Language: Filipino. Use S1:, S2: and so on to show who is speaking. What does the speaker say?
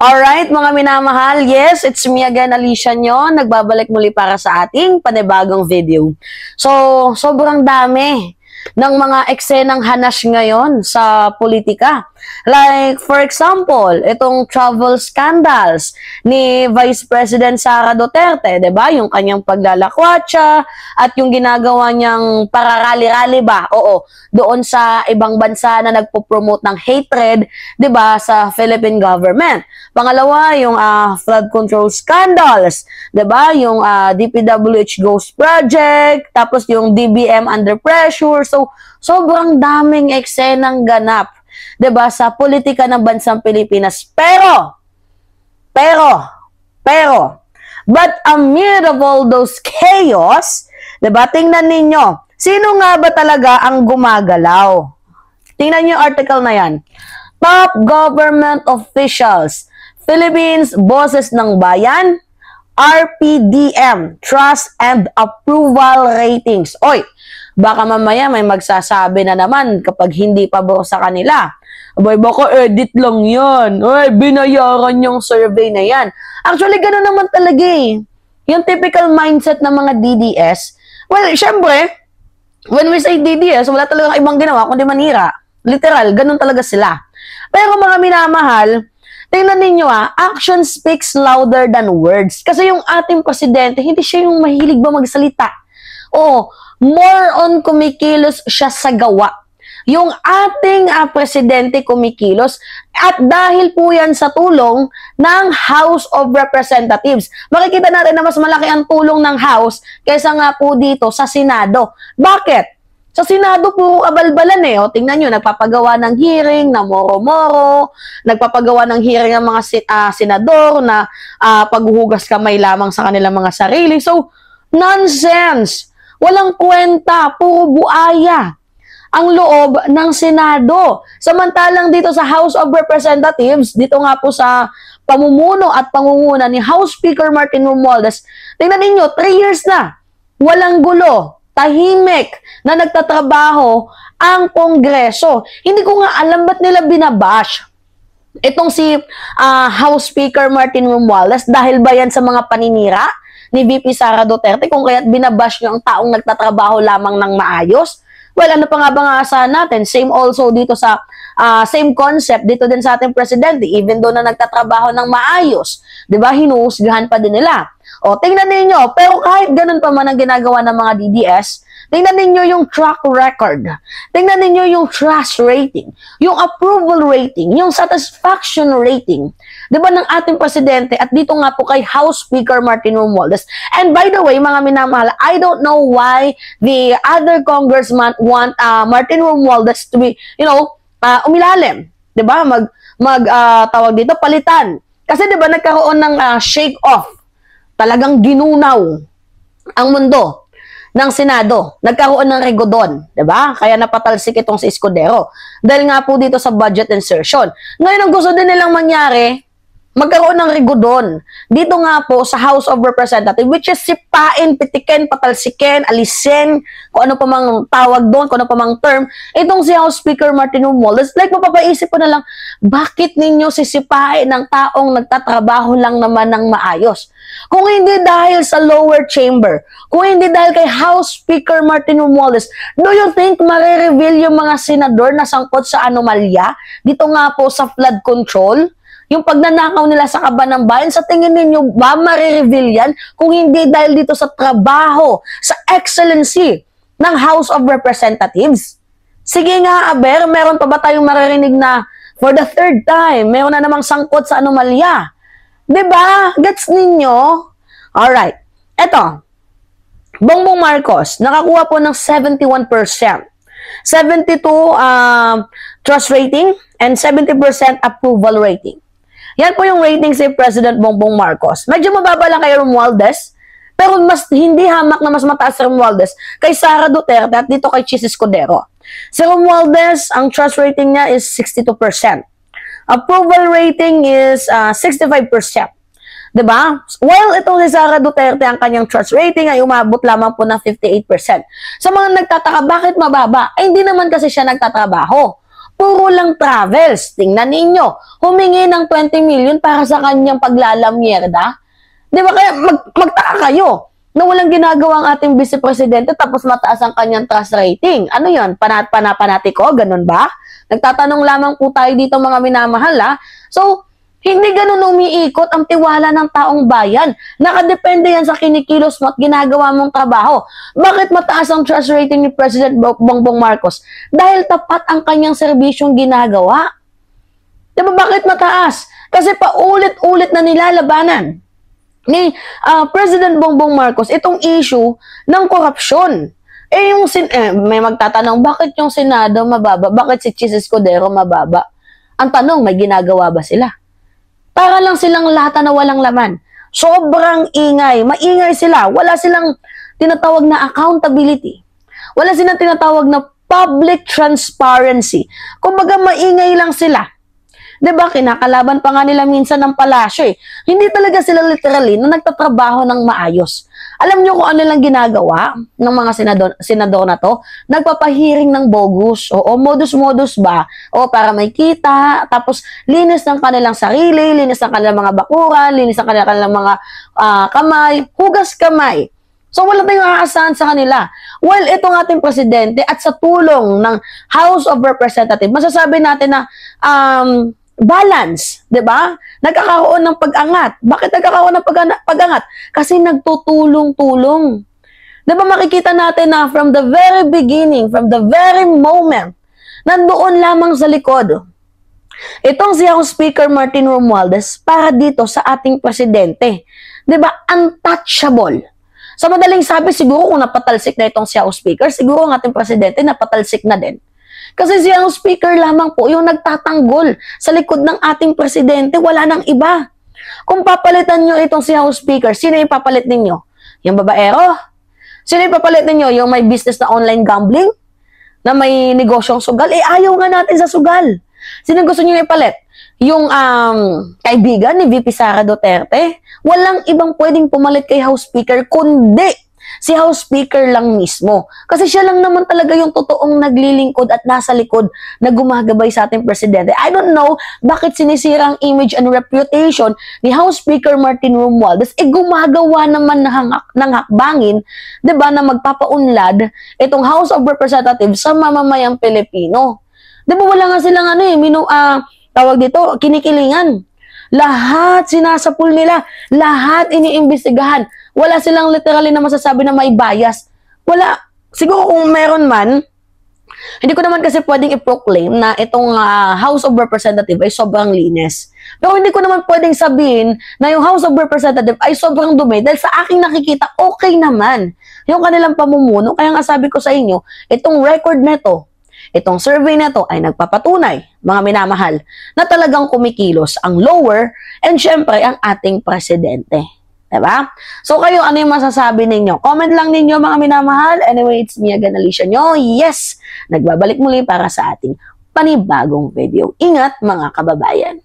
S1: Alright, mga minamahal, yes, it's me again, Alicia nyo. Nagbabalik muli para sa ating panibagong video. So, sobrang dami ng mga eksenang hanas ngayon sa politika. Like, for example, itong travel scandals ni Vice President Sara Duterte, 'di ba? Yung kanyang paglalakwatsa at yung ginagawa niyang pararali-rali ba? Oo, doon sa ibang bansa na nagpo-promote ng hatred, 'di ba, sa Philippine government. Pangalawa, yung flood control scandals, 'di ba? Yung DPWH Ghost Project, tapos yung DBM under pressure. So, sobrang daming eksenang ganap, 'di ba, sa politika ng bansang Pilipinas. But amid of all those chaos, 'di ba, tingnan ninyo, sino nga ba talaga ang gumagalaw? Tingnan niyo yung article na yan. Top government officials, Philippines Boses ng Bayan, RPDM, Trust and Approval Ratings. Oy, baka mamaya may magsasabi na naman kapag hindi pabor sa kanila. Abay, baka edit lang yan. Ay, binayaran yung survey na yan. Actually, gano'n naman talaga eh. Yung typical mindset ng mga DDS, well, syempre, when we say DDS, wala talaga ibang ginawa kundi manira. Literal, gano'n talaga sila. Pero mga minamahal, tingnan ninyo action speaks louder than words. Kasi yung ating presidente, hindi siya yung mahilig ba magsalita. O, more on kumikilos siya sa gawa. Yung ating presidente kumikilos at dahil po yan sa tulong ng House of Representatives. Makikita natin na mas malaki ang tulong ng House kaysa nga po dito sa Senado. Bakit? Sa Senado po abalbalan eh. O, tingnan nyo, nagpapagawa ng hearing na moro-moro, nagpapagawa ng hearing ng mga senador na paghuhugas kamay lamang sa kanilang mga sarili. So, nonsense! Walang kwenta, puro buaya ang loob ng Senado. Samantalang dito sa House of Representatives, dito nga po sa pamumuno at pangunguna ni House Speaker Martin Romualdez, tingnan ninyo, 3 years na, walang gulo, tahimik na nagtatrabaho ang Kongreso. Hindi ko nga alam ba't nila binabash itong si House Speaker Martin Romualdez dahil ba yan sa mga paninira ni VP Sara Duterte kung kaya't binabash nyo ang taong nagtatrabaho lamang ng maayos? Well, ano pa nga ba nga asahan natin? Same also dito sa, same concept dito din sa ating presidente, even though na nagtatrabaho ng maayos, di ba, hinuhusgahan pa din nila. O, tingnan ninyo, pero kahit ganun pa man ang ginagawa ng mga DDS, tingnan ninyo yung track record, tingnan ninyo yung trust rating, yung approval rating, yung satisfaction rating, di ba, ng ating presidente at dito nga po kay House Speaker Martin Romualdez. And by the way, mga minamahal, I don't know why the other congressman want Martin Romualdez to be, you know, umilalim, di ba, tawag dito, palitan. Kasi di ba, nagkaroon ng shake off, talagang ginunaw ang mundo ng Senado. Nagkaroon ng regodon, 'di ba? Kaya napatalsik itong si Escudero. Dahil nga po dito sa budget insertion. Ngayon, ang gusto din nilang mangyari, magkaroon ng regodon. Dito nga po sa House of Representatives, which is sipain, pitikin, patalsikin, alisin, kung ano pa mang tawag doon, kung ano pa mang term. Itong si House Speaker Martin Romualdez, like mapapaisip po na lang, bakit ninyo sisipain ng taong nagtatrabaho lang naman ng maayos? Kung hindi dahil sa lower chamber, kung hindi dahil kay House Speaker Martin Romualdez, do you think marireveal yung mga senador na sangkot sa anomalya? Dito nga po sa flood control? Yung pagnanakaw nila sa kaban ng bayan, sa tingin ninyo ba marireveal yan kung hindi dahil dito sa trabaho, sa excellency ng House of Representatives? Sige nga, Aber, meron pa ba tayong maririnig na for the 3rd time, meron na namang sangkot sa anomalya? Diba? Gets ninyo? Alright. Eto, Bongbong Marcos, nakakuha po ng 71%. 72 trust rating and 70% approval rating. Yan po yung rating si President Bongbong Marcos. Medyo mababa lang kay Romualdez, pero mas hindi hamak na mas mataas si Romualdez kay Sara Duterte at dito kay Chis Escudero. Si Romualdez, ang trust rating niya is 62%. Approval rating is 65%. Diba? While itong si Sara Duterte, ang kanyang trust rating ay umabot lamang po ng 58%. Sa mga nagtataka, bakit mababa? Ay, hindi naman kasi siya nagtatrabaho. puro lang travels. Tingnan ninyo, humingi ng 20 million para sa kanyang paglalamyerda. Di ba kaya magtaka kayo na walang ginagawa ang ating vice presidente tapos mataas ang kanyang trust rating. Ano yun? Panatiko? Ganun ba? Nagtatanong lamang po tayo dito mga minamahal ha. So, hindi ganun umiikot ang tiwala ng taong bayan. Nakadepende yan sa kinikilos mo at ginagawa mong trabaho. Bakit mataas ang trust rating ni President Bongbong Marcos? Dahil tapat ang kanyang serbisyong ginagawa. Diba bakit mataas? Kasi paulit-ulit na nilalabanan ni President Bongbong Marcos itong issue ng korupsyon. May magtatanong, bakit yung Senado mababa? Bakit si Chis Escudero mababa? Ang tanong, may ginagawa ba sila? Para lang silang lata na walang laman. Sobrang ingay. Maingay sila. Wala silang tinatawag na accountability. Wala silang tinatawag na public transparency. Kumbaga maingay lang sila. Diba, kinakalaban pa nga nila minsan ng palasyo eh. Hindi talaga sila literally na nagtatrabaho ng maayos. Alam nyo kung ano lang ginagawa ng mga senador na to? Nagpapahiring ng bogus. O modus-modus ba? O para may kita, tapos linis ng kanilang sarili, linis ng kanilang mga bakuran, linis ng kanilang mga kamay, hugas kamay. So wala tayong aasahan sa kanila. Well, itong ating presidente at sa tulong ng House of Representatives, masasabi natin na balance, 'di ba? Nagkakaroon ng pag-angat. Bakit nagkakaroon ng pag-angat? Kasi nagtutulong-tulong. 'Di ba makikita natin na from the very beginning, from the very moment, nandoon lamang sa likod itong si House Speaker Martin Romualdez para dito sa ating presidente. 'Di ba? Untouchable. Sa madaling sabi, siguro kung napatalsik na itong si House Speaker, siguro ang ating presidente napatalsik na din. Kasi si House Speaker lamang po yung nagtatanggol sa likod ng ating presidente, wala nang iba. Kung papalitan nyo itong si House Speaker, sino yung papalit ninyo? Yung babaero? Sino yung papalit ninyo? Yung may business na online gambling? Na may negosyong sugal? Ayaw nga natin sa sugal. Sino gusto nyo ipalit? Yung kaibigan ni VP Sara Duterte? Walang ibang pwedeng pumalit kay House Speaker kundi si House Speaker lang mismo. Kasi siya lang naman talaga yung totoong naglilingkod at nasa likod na gumagabay sa ating presidente. I don't know bakit sinisira ang image and reputation ni House Speaker Martin Romualdez. Gumagawa naman ng hakbangin, 'di ba, na magpapaunlad itong House of Representatives sa mamamayang Pilipino. 'Di ba wala nga silang tawag dito, kinikilingan. Lahat sinasapul nila, lahat iniimbestigahan. Wala silang literally na masasabi na may bias. Wala. Siguro kung meron man, hindi ko naman kasi pwedeng i-proclaim na itong House of Representatives ay sobrang linis. Pero hindi ko naman pwedeng sabihin na yung House of Representatives ay sobrang dumi dahil sa aking nakikita, okay naman yung kanilang pamumuno. Kaya nga sabi ko sa inyo, itong record neto, itong survey na to ay nagpapatunay, mga minamahal, na talagang kumikilos ang lower and syempre ang ating presidente. Diba? So kayo, ano yung masasabi ninyo? Comment lang ninyo mga minamahal. Anyway, it's me again, Alicia nyo. Yes, nagbabalik muli para sa ating panibagong video. Ingat mga kababayan.